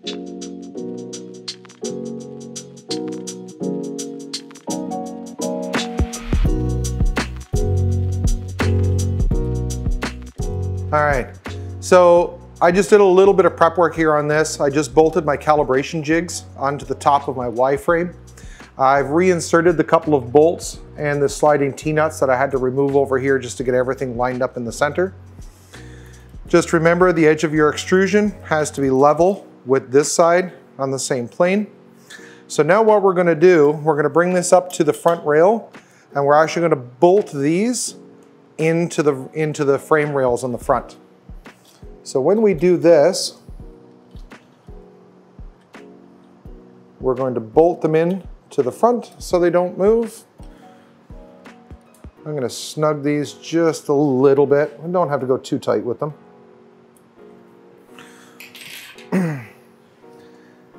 All right, so I just did a little bit of prep work here on this. I just bolted my calibration jigs onto the top of my Y-frame. I've reinserted the couple of bolts and the sliding T-nuts that I had to remove over here just to get everything lined up in the center. Just remember the edge of your extrusion has to be level with this side on the same plane. So now what we're gonna do, we're gonna bring this up to the front rail and we're actually gonna bolt these into the frame rails on the front. So when we do this, we're going to bolt them in to the front so they don't move. I'm going to snug these just a little bit. We don't have to go too tight with them.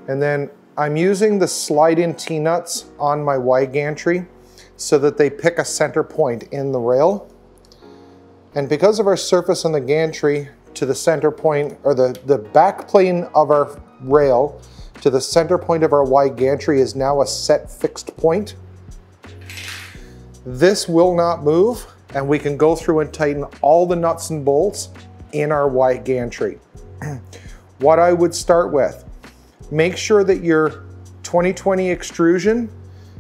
And then I'm using the slide-in T-nuts on my Y gantry so that they pick a center point in the rail. And because of our surface on the gantry to the center point, or the back plane of our rail to the center point of our Y gantry is now a set fixed point. This will not move, and we can go through and tighten all the nuts and bolts in our Y gantry. What I would start with, make sure that your 2020 extrusion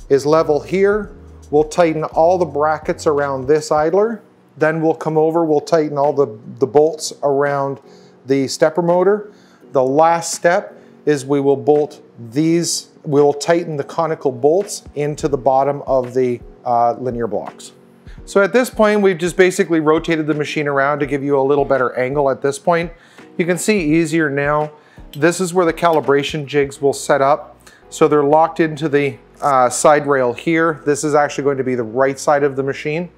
is level here. We'll tighten all the brackets around this idler. Then we'll come over, we'll tighten all the bolts around the stepper motor. The last step is we will bolt these, we'll tighten the conical bolts into the bottom of the linear blocks. So at this point, we've just basically rotated the machine around to give you a little better angle at this point. You can see easier now. This is where the calibration jigs will set up. So they're locked into the side rail here. This is actually going to be the right side of the machine.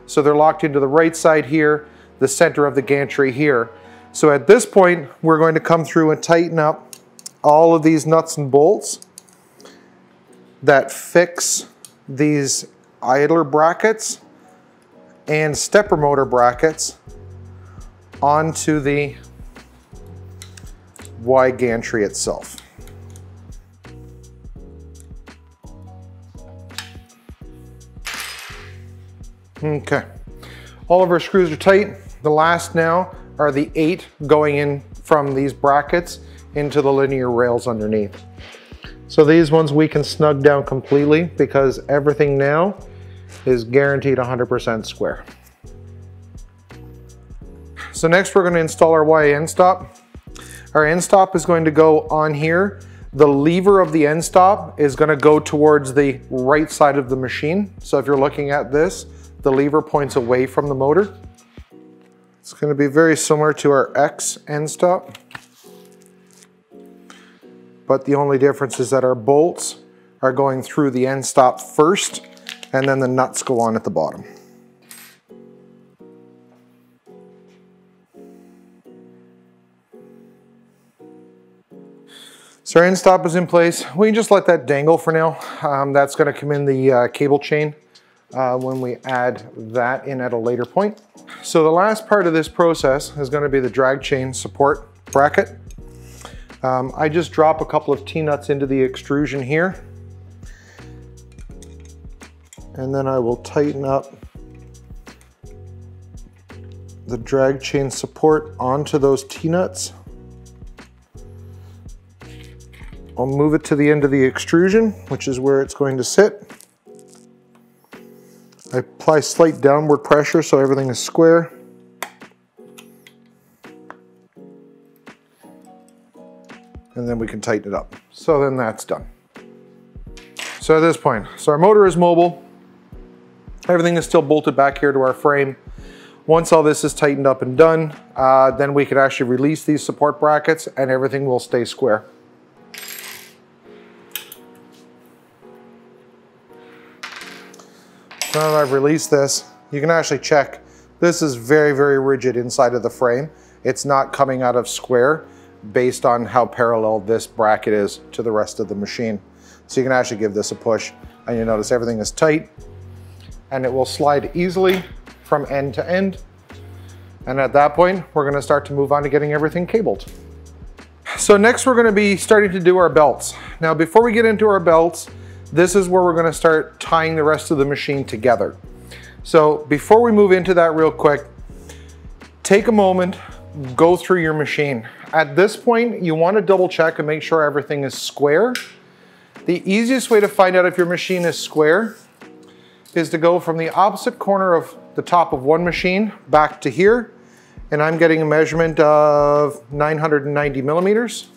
So they're locked into the right side here, the center of the gantry here. So at this point, we're going to come through and tighten up all of these nuts and bolts that fix these idler brackets and stepper motor brackets onto the Y gantry itself. Okay, all of our screws are tight. The last now are the 8 going in from these brackets into the linear rails underneath. So these ones we can snug down completely because everything now is guaranteed 100% square. So next we're going to install our Y end stop. Our end stop is going to go on here. The lever of the end stop is going to go towards the right side of the machine. So if you're looking at this, the lever points away from the motor. It's going to be very similar to our X end stop, but the only difference is that our bolts are going through the end stop first, and then the nuts go on at the bottom. So our end stop is in place. We can just let that dangle for now. That's going to come in the cable chain when we add that in at a later point. So the last part of this process is going to be the drag chain support bracket. I just drop a couple of T-nuts into the extrusion here, and then I will tighten up the drag chain support onto those T-nuts. I'll move it to the end of the extrusion, which is where it's going to sit. I apply slight downward pressure so everything is square. And then we can tighten it up. So then that's done. So at this point, so our motor is mobile. Everything is still bolted back here to our frame. Once all this is tightened up and done, then we can actually release these support brackets and everything will stay square. So now that I've released this, you can actually check. This is very, very rigid inside of the frame. It's not coming out of square based on how parallel this bracket is to the rest of the machine. So you can actually give this a push and you notice everything is tight and it will slide easily from end to end. And at that point, we're gonna start to move on to getting everything cabled. So So next we're going to be starting to do our belts. Now before we get into our belts, this is where we're going to start tying the rest of the machine together. So before we move into that real quick, take a moment, go through your machine. At this point, you want to double check and make sure everything is square. The easiest way to find out if your machine is square is to go from the opposite corner of the top of one machine back to here. And I'm getting a measurement of 990 millimeters.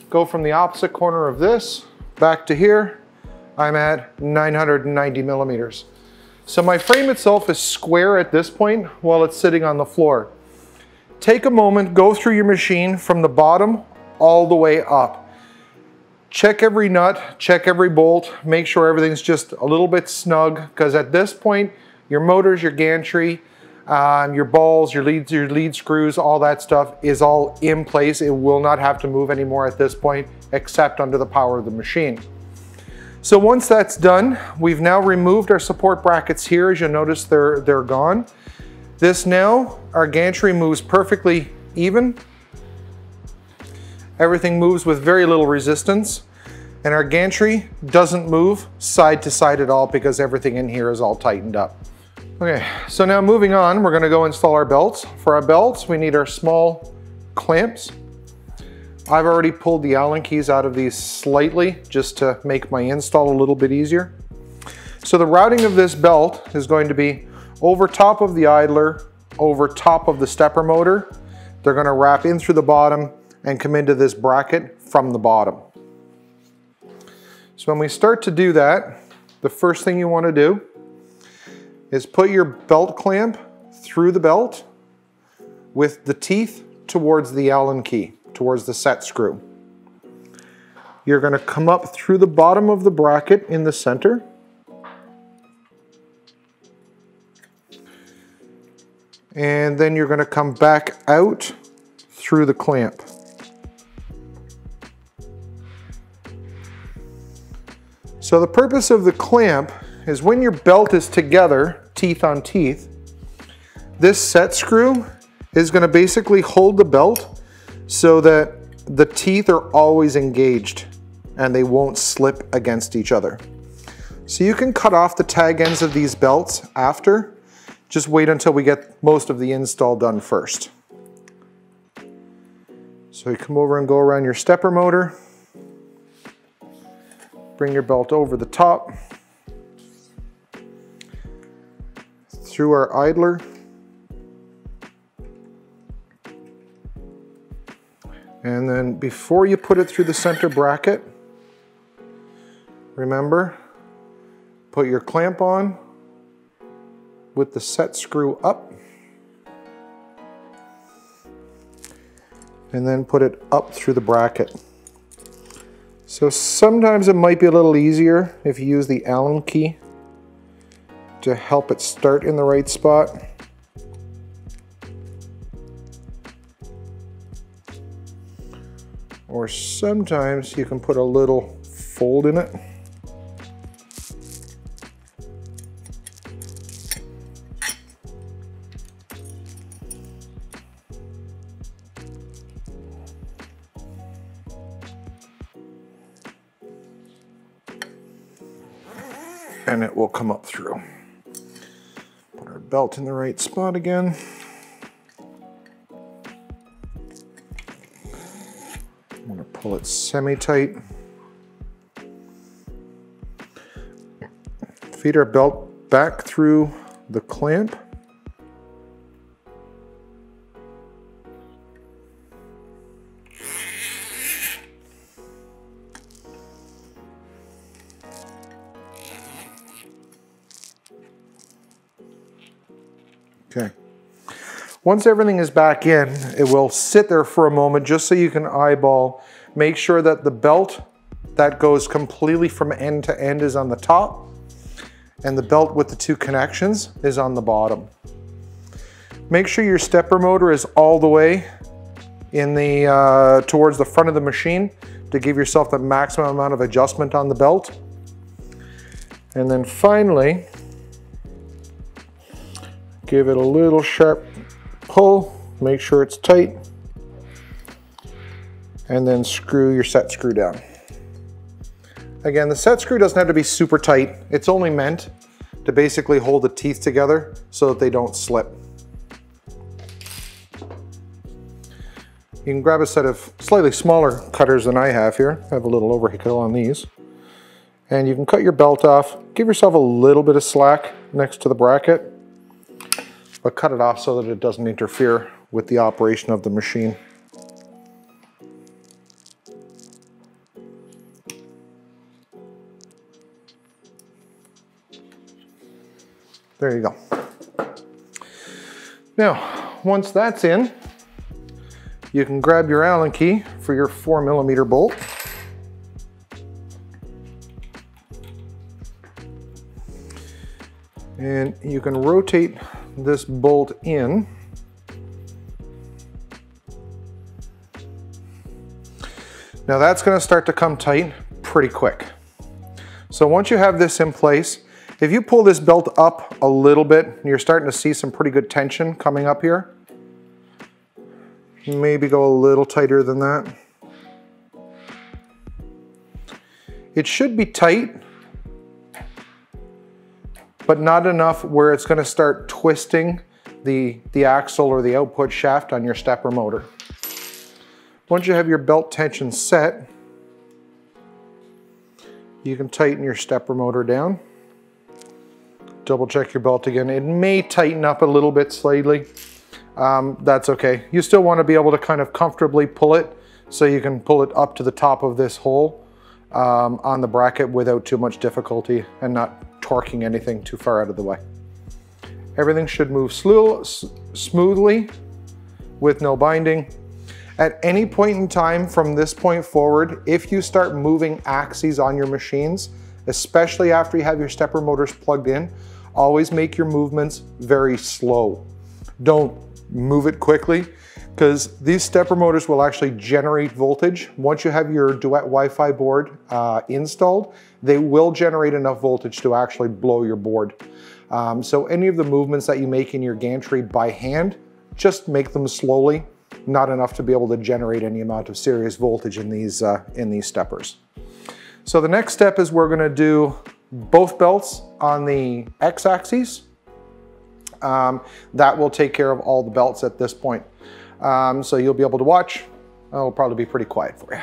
Go from the opposite corner of this back to here. I'm at 990 millimeters. So my frame itself is square at this point while it's sitting on the floor. Take a moment, go through your machine from the bottom all the way up. Check every nut, check every bolt, make sure everything's just a little bit snug, because at this point, your motors, your gantry, your balls, your lead screws, all that stuff is all in place. It will not have to move anymore at this point, except under the power of the machine. So once that's done, we've now removed our support brackets here. As you'll notice, they're gone. This now, our gantry moves perfectly even. Everything moves with very little resistance, and our gantry doesn't move side to side at all because everything in here is all tightened up. Okay, so now moving on, we're gonna go install our belts. For our belts, we need our small clamps. I've already pulled the Allen keys out of these slightly just to make my install a little bit easier. So the routing of this belt is going to be over top of the idler, over top of the stepper motor. They're gonna wrap in through the bottom and come into this bracket from the bottom. So when we start to do that, the first thing you wanna do is put your belt clamp through the belt with the teeth towards the Allen key, towards the set screw. You're gonna come up through the bottom of the bracket in the center. And then you're gonna come back out through the clamp. So the purpose of the clamp is when your belt is together, teeth on teeth, this set screw is gonna basically hold the belt so that the teeth are always engaged and they won't slip against each other. So you can cut off the tag ends of these belts after. Just wait until we get most of the install done first. So you come over and go around your stepper motor, bring your belt over the top, through our idler, and then before you put it through the center bracket, remember, put your clamp on with the set screw up, and then put it up through the bracket. So sometimes it might be a little easier if you use the Allen key to help it start in the right spot. Or sometimes you can put a little fold in it. And it will come up through. Put our belt in the right spot again. I'm going to pull it semi-tight. Feed our belt back through the clamp. Okay. Once everything is back in, it will sit there for a moment just so you can eyeball. Make sure that the belt that goes completely from end to end is on the top, and the belt with the two connections is on the bottom. Make sure your stepper motor is all the way in the towards the front of the machine to give yourself the maximum amount of adjustment on the belt. And then finally, give it a little sharp pull, make sure it's tight. and then screw your set screw down. Again, the set screw doesn't have to be super tight. It's only meant to basically hold the teeth together so that they don't slip. You can grab a set of slightly smaller cutters than I have here. I have a little overkill on these. And you can cut your belt off. Give yourself a little bit of slack next to the bracket, but cut it off so that it doesn't interfere with the operation of the machine. There you go. Now, once that's in, you can grab your Allen key for your 4mm bolt. And you can rotate this bolt in. Now that's going to start to come tight pretty quick. So once you have this in place, if you pull this belt up a little bit, you're starting to see some pretty good tension coming up here. Maybe go a little tighter than that. It should be tight, but not enough where it's going to start twisting the axle or the output shaft on your stepper motor. Once you have your belt tension set, you can tighten your stepper motor down. Double check your belt again. It may tighten up a little bit slightly. That's okay. You still want to be able to kind of comfortably pull it so you can pull it up to the top of this hole on the bracket without too much difficulty and not torquing anything too far out of the way. Everything should move smoothly with no binding. At any point in time from this point forward, if you start moving axes on your machines, especially after you have your stepper motors plugged in, always make your movements very slow. Don't move it quickly, because these stepper motors will actually generate voltage. Once you have your Duet Wi-Fi board installed, they will generate enough voltage to actually blow your board. So any of the movements that you make in your gantry by hand, just make them slowly, not enough to be able to generate any amount of serious voltage in these steppers. So the next step is we're gonna do both belts on the X-axis. That will take care of all the belts at this point. So you'll be able to watch. It'll probably be pretty quiet for you.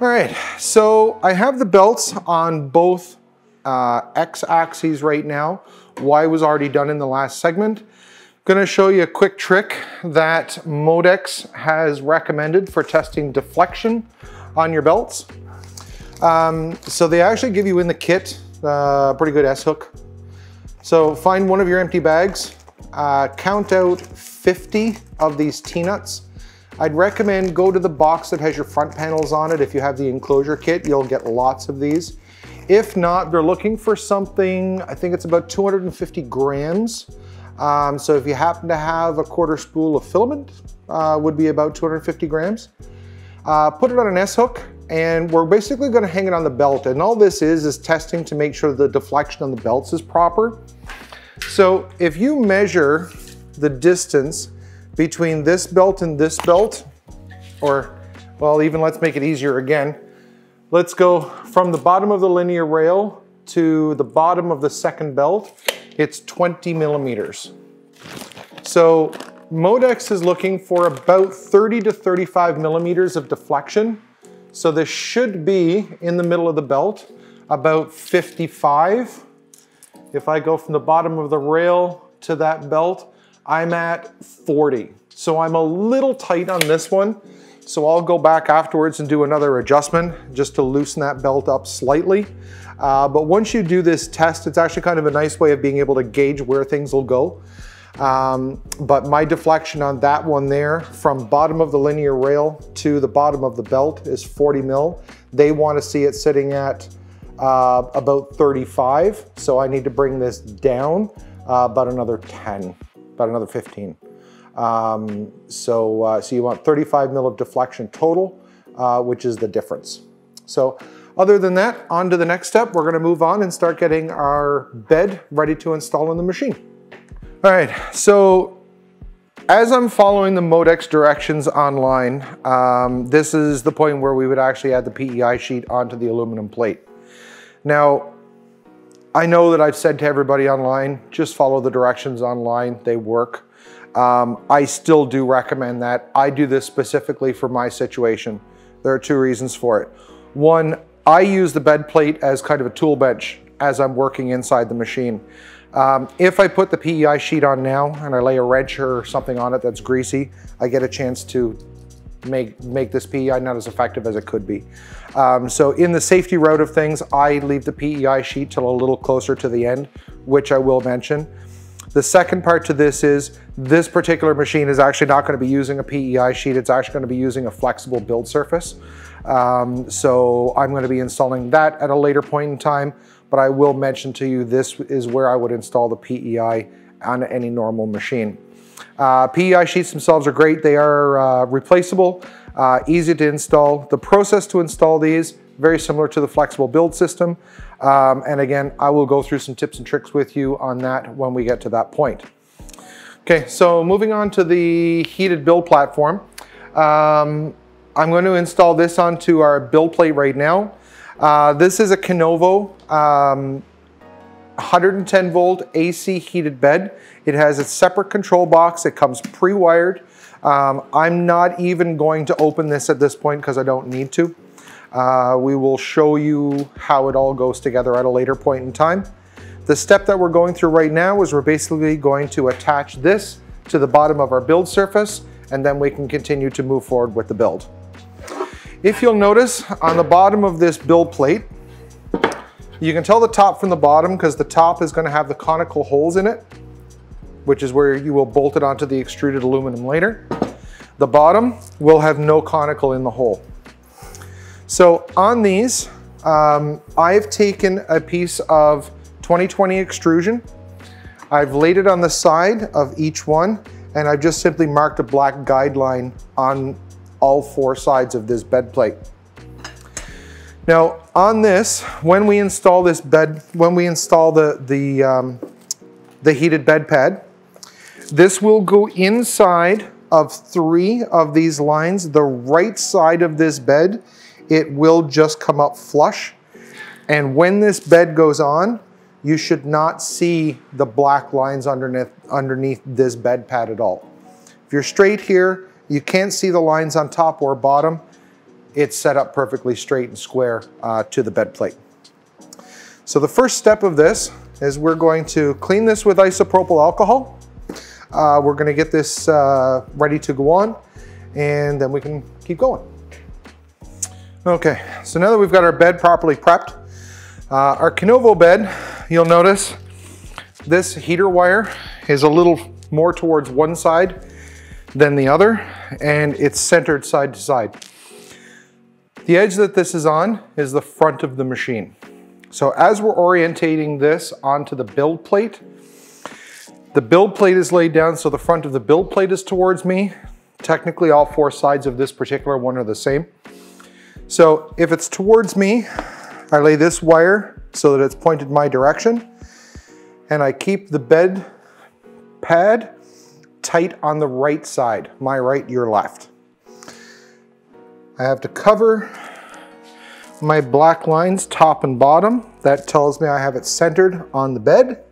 All right, so I have the belts on both X-axes right now. Y was already done in the last segment. Gonna show you a quick trick that Modix has recommended for testing deflection on your belts. So they actually give you in the kit a pretty good S-hook. So find one of your empty bags, count out 50 of these T-nuts. I'd recommend go to the box that has your front panels on it. If you have the enclosure kit, you'll get lots of these. If not, they're looking for something, I think it's about 250 grams. So if you happen to have a quarter spool of filament, would be about 250 grams. Put it on an S-hook, and we're basically gonna hang it on the belt. And all this is testing to make sure the deflection on the belts is proper. So if you measure the distance between this belt and this belt, or, well, even let's make it easier again. Let's go from the bottom of the linear rail to the bottom of the second belt. It's 20 millimeters. So Modix is looking for about 30 to 35 millimeters of deflection. So this should be in the middle of the belt, about 55. If I go from the bottom of the rail to that belt, I'm at 40. So I'm a little tight on this one. So I'll go back afterwards and do another adjustment just to loosen that belt up slightly. But once you do this test, it's actually kind of a nice way of being able to gauge where things will go. But my deflection on that one there, from bottom of the linear rail to the bottom of the belt, is 40 mil. They want to see it sitting at about 35. So I need to bring this down about another 10, about another 15. So you want 35 mil of deflection total, which is the difference. So other than that, on to the next step. We're gonna move on and start getting our bed ready to install in the machine. All right, so As I'm following the Modix directions online, this is the point where we would actually add the PEI sheet onto the aluminum plate. Now, I know that I've said to everybody online, just follow the directions online, they work. I still do recommend that. I do this specifically for my situation. There are two reasons for it. One, I use the bed plate as kind of a tool bench as I'm working inside the machine. If I put the PEI sheet on now and I lay a wrench or something on it that's greasy, I get a chance to make this PEI not as effective as it could be. So in the safety route of things, I leave the PEI sheet till a little closer to the end, which I will mention. The second part to this is this particular machine is actually not going to be using a PEI sheet. It's actually going to be using a flexible build surface. So I'm going to be installing that at a later point in time, but I will mention to you this is where I would install the PEI on any normal machine. PEI sheets themselves are great. They are replaceable, easy to install. The process to install these, very similar to the flexible build system. And again, I will go through some tips and tricks with you on that when we get to that point. Okay, so moving on to the heated build platform. I'm going to install this onto our build plate right now. This is a Kenovo 110 volt AC heated bed. It has a separate control box. It comes pre-wired. I'm not even going to open this at this point because I don't need to. We will show you how it all goes together at a later point in time. The step that we're going through right now is we're basically going to attach this to the bottom of our build surface, and then we can continue to move forward with the build. If you'll notice on the bottom of this build plate, you can tell the top from the bottom because the top is going to have the conical holes in it, which is where you will bolt it onto the extruded aluminum later. The bottom will have no conical in the hole. So on these, I've taken a piece of 2020 extrusion. I've laid it on the side of each one, and I've just simply marked a black guideline on all four sides of this bed plate. Now on this, when we install this bed, when we install the heated bed pad, this will go inside of 3 of these lines. The right side of this bed, it will just come up flush. And when this bed goes on, you should not see the black lines underneath this bed pad at all. If you're straight here, you can't see the lines on top or bottom. It's set up perfectly straight and square to the bed plate. So the first step of this is we're going to clean this with isopropyl alcohol. We're going to get this ready to go on, and then we can keep going. Okay, so now that we've got our bed properly prepped, our Kenovo bed, you'll notice this heater wire is a little more towards one side than the other, and it's centered side to side. The edge that this is on is the front of the machine. So as we're orientating this onto the build plate is laid down so the front of the build plate is towards me. Technically all 4 sides of this particular one are the same. So if it's towards me, I lay this wire so that it's pointed my direction, and I keep the bed pad tight on the right side, my right, your left. I have to cover my black lines top and bottom. That tells me I have it centered on the bed,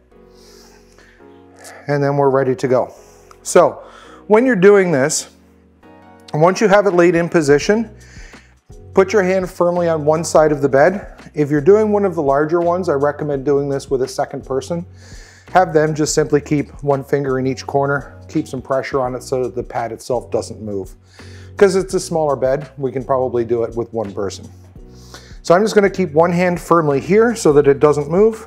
and then we're ready to go. So when you're doing this, once you have it laid in position, put your hand firmly on one side of the bed. If you're doing one of the larger ones, I recommend doing this with a second person. Have them just simply keep one finger in each corner, keep some pressure on it so that the pad itself doesn't move. Because it's a smaller bed, we can probably do it with one person. So I'm just going to keep one hand firmly here so that it doesn't move.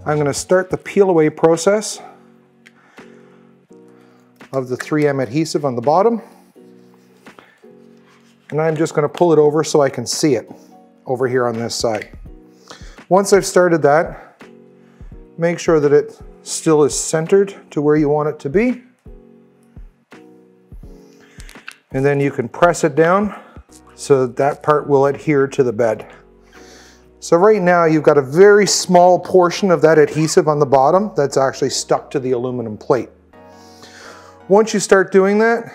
I'm going to start the peel away process of the 3M adhesive on the bottom. And I'm just going to pull it over so I can see it over here on this side. Once I've started that, make sure that it still is centered to where you want it to be. And then you can press it down so that that part will adhere to the bed. So right now you've got a very small portion of that adhesive on the bottom that's actually stuck to the aluminum plate. Once you start doing that,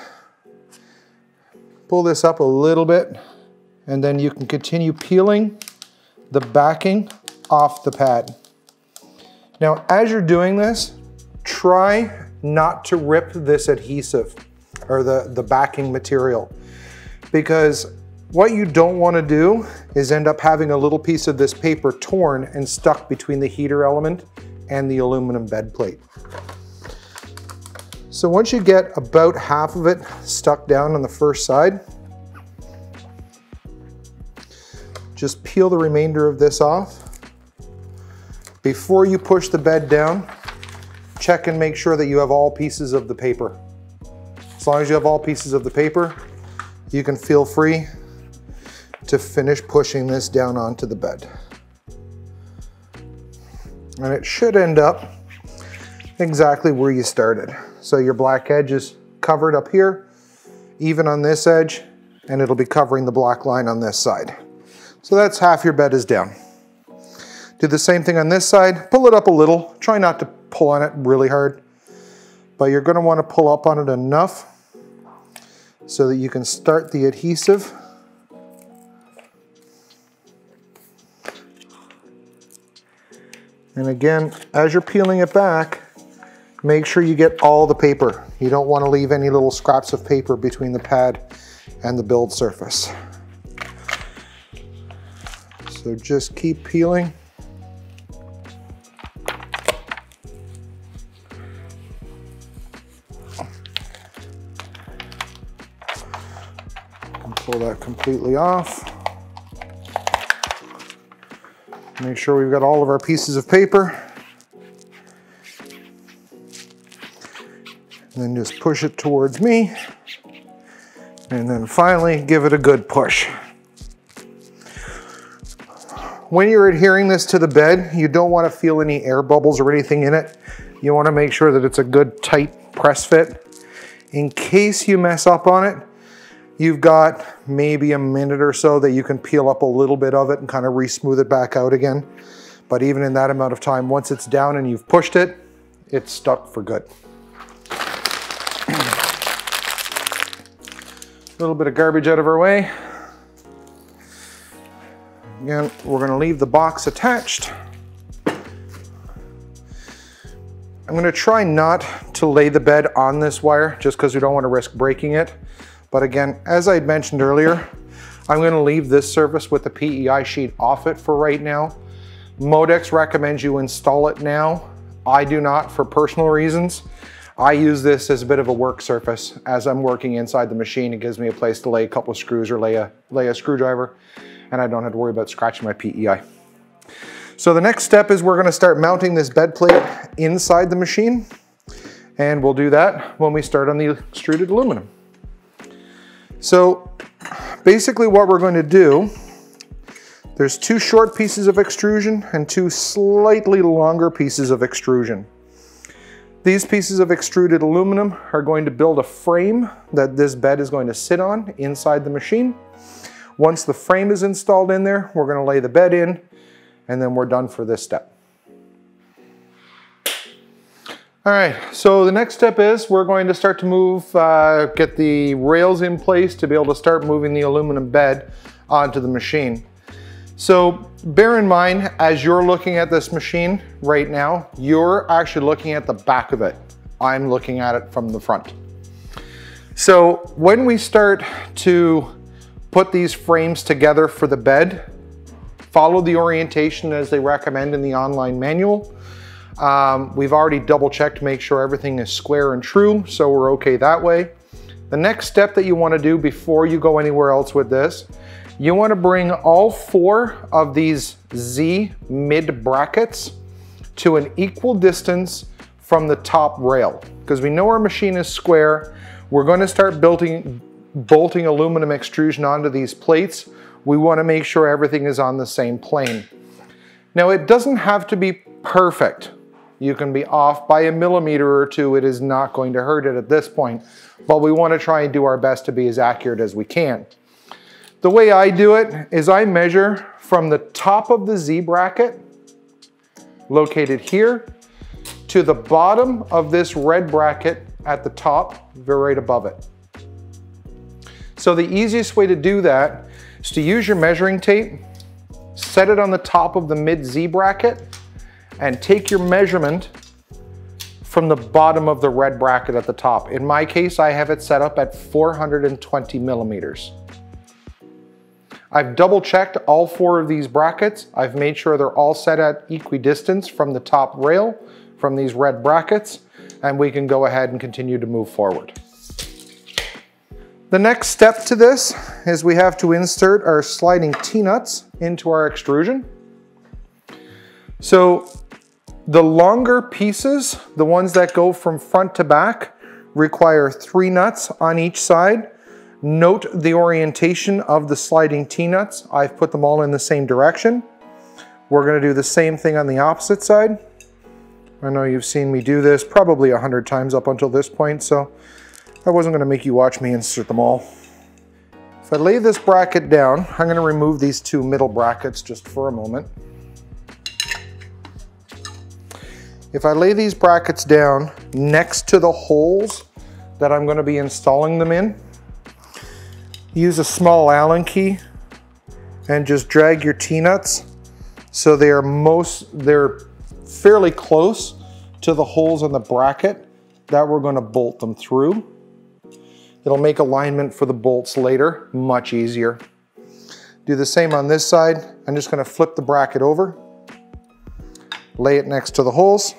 pull this up a little bit, and then you can continue peeling the backing off the pad. Now, as you're doing this, try not to rip this adhesive or the backing material, because what you don't want to do is end up having a little piece of this paper torn and stuck between the heater element and the aluminum bed plate. So once you get about half of it stuck down on the first side, just peel the remainder of this off. Before you push the bed down, check and make sure that you have all pieces of the paper. As long as you have all pieces of the paper, you can feel free to finish pushing this down onto the bed. And it should end up exactly where you started. So your black edge is covered up here, even on this edge, and it'll be covering the black line on this side. So that's half your bed is down. Do the same thing on this side, pull it up a little, try not to pull on it really hard, but you're gonna wanna pull up on it enough so that you can start the adhesive. And again, as you're peeling it back, make sure you get all the paper. You don't want to leave any little scraps of paper between the pad and the build surface. So just keep peeling. And pull that completely off. Make sure we've got all of our pieces of paper. And then just push it towards me. And then finally give it a good push. When you're adhering this to the bed, you don't want to feel any air bubbles or anything in it. You want to make sure that it's a good tight press fit. In case you mess up on it, you've got maybe a minute or so that you can peel up a little bit of it and kind of re-smooth it back out again. But even in that amount of time, once it's down and you've pushed it, it's stuck for good. A little bit of garbage out of our way. Again, we're going to leave the box attached. I'm going to try not to lay the bed on this wire just because we don't want to risk breaking it. But again, as I had mentioned earlier, I'm going to leave this surface with the PEI sheet off it for right now. Modix recommends you install it now. I do not, for personal reasons. I use this as a bit of a work surface. As I'm working inside the machine, it gives me a place to lay a couple of screws or lay a screwdriver, and I don't have to worry about scratching my PEI. So the next step is we're going to start mounting this bed plate inside the machine, and we'll do that when we start on the extruded aluminum. So basically what we're going to do, there's two short pieces of extrusion and two slightly longer pieces of extrusion. These pieces of extruded aluminum are going to build a frame that this bed is going to sit on inside the machine. Once the frame is installed in there, we're going to lay the bed in, and then we're done for this step. All right, so the next step is we're going to start to move, get the rails in place to be able to start moving the aluminum bed onto the machine. So bear in mind, as you're looking at this machine right now, you're actually looking at the back of it. I'm looking at it from the front. So when we start to put these frames together for the bed, follow the orientation as they recommend in the online manual. We've already double checked to make sure everything is square and true, so we're okay that way. The next step that you want to do before you go anywhere else with this, you want to bring all four of these Z mid brackets to an equal distance from the top rail. Because we know our machine is square, we're going to start bolting aluminum extrusion onto these plates. We want to make sure everything is on the same plane. Now it doesn't have to be perfect. You can be off by a millimeter or two. It is not going to hurt it at this point, but we want to try and do our best to be as accurate as we can. The way I do it is I measure from the top of the Z bracket, located here, to the bottom of this red bracket at the top, right above it. So the easiest way to do that is to use your measuring tape, set it on the top of the mid Z bracket, and take your measurement from the bottom of the red bracket at the top. In my case, I have it set up at 420 millimeters. I've double checked all 4 of these brackets. I've made sure they're all set at equidistance from the top rail, from these red brackets, and we can go ahead and continue to move forward. The next step to this is we have to insert our sliding T-nuts into our extrusion. So the longer pieces, the ones that go from front to back, require 3 nuts on each side. Note the orientation of the sliding T-nuts. I've put them all in the same direction. We're going to do the same thing on the opposite side. I know you've seen me do this probably 100 times up until this point, so I wasn't going to make you watch me insert them all. If I lay this bracket down, I'm going to remove these 2 middle brackets just for a moment. If I lay these brackets down next to the holes that I'm going to be installing them in, use a small Allen key and just drag your T-nuts so they're fairly close to the holes in the bracket that we're going to bolt them through. It'll make alignment for the bolts later much easier. Do the same on this side. I'm just going to flip the bracket over, lay it next to the holes,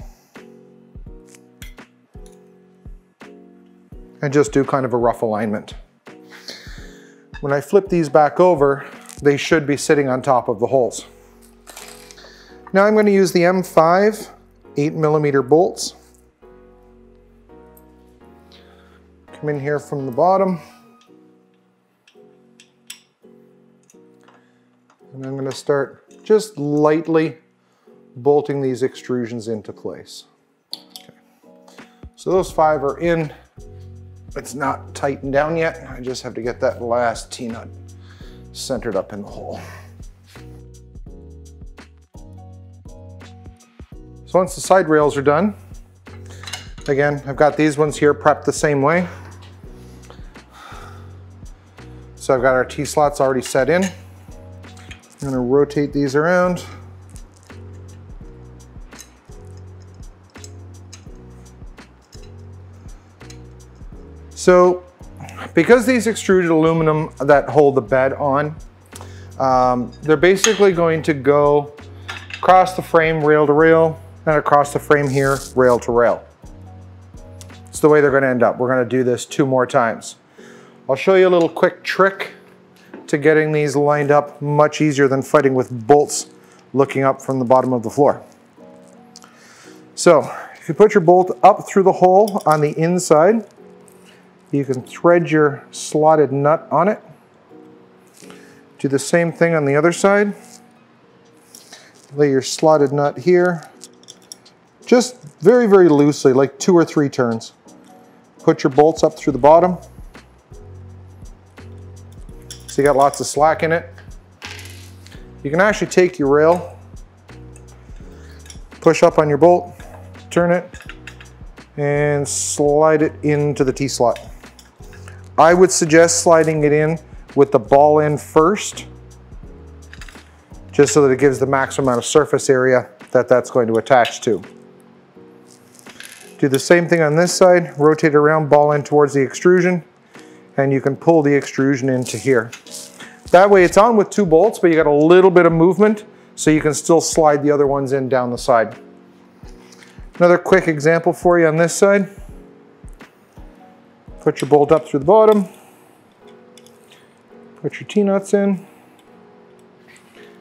and just do kind of a rough alignment. When I flip these back over, they should be sitting on top of the holes. Now I'm going to use the M5 8mm bolts. Come in here from the bottom. And I'm going to start just lightly bolting these extrusions into place. Okay. So those 5 are in. It's not tightened down yet. I just have to get that last T-nut centered up in the hole. So once the side rails are done, again, I've got these ones here prepped the same way. So I've got our T-slots already set in. I'm going to rotate these around. So because these extruded aluminum that hold the bed on, they're basically going to go across the frame rail to rail and across the frame here rail to rail. It's the way they're going to end up. We're going to do this 2 more times. I'll show you a little quick trick to getting these lined up much easier than fighting with bolts looking up from the bottom of the floor. So if you put your bolt up through the hole on the inside, you can thread your slotted nut on it. Do the same thing on the other side. Lay your slotted nut here. Just very, very loosely, like 2 or 3 turns. Put your bolts up through the bottom. So you got lots of slack in it. You can actually take your rail, push up on your bolt, turn it, and slide it into the T-slot. I would suggest sliding it in with the ball end first, just so that it gives the maximum amount of surface area that that's going to attach to. Do the same thing on this side, rotate around, ball end towards the extrusion, and you can pull the extrusion into here. That way it's on with 2 bolts, but you got a little bit of movement, so you can still slide the other ones in down the side. Another quick example for you on this side. Put your bolt up through the bottom, put your T-nuts in,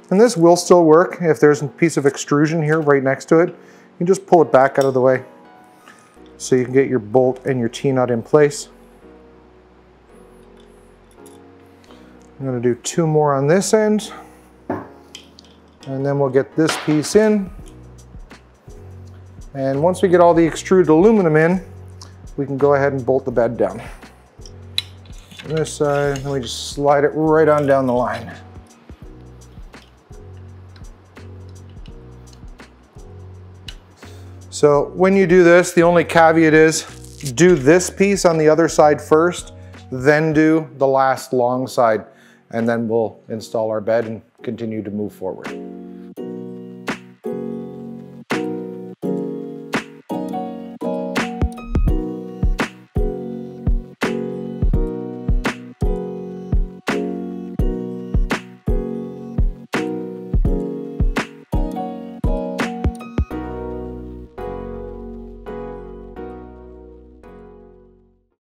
and this will still work if there's a piece of extrusion here right next to it. You can just pull it back out of the way so you can get your bolt and your T-nut in place. I'm going to do 2 more on this end, and then we'll get this piece in. And once we get all the extruded aluminum in, we can go ahead and bolt the bed down. On this side, and we just slide it right on down the line. So when you do this, the only caveat is do this piece on the other side first, then do the last long side, and then we'll install our bed and continue to move forward.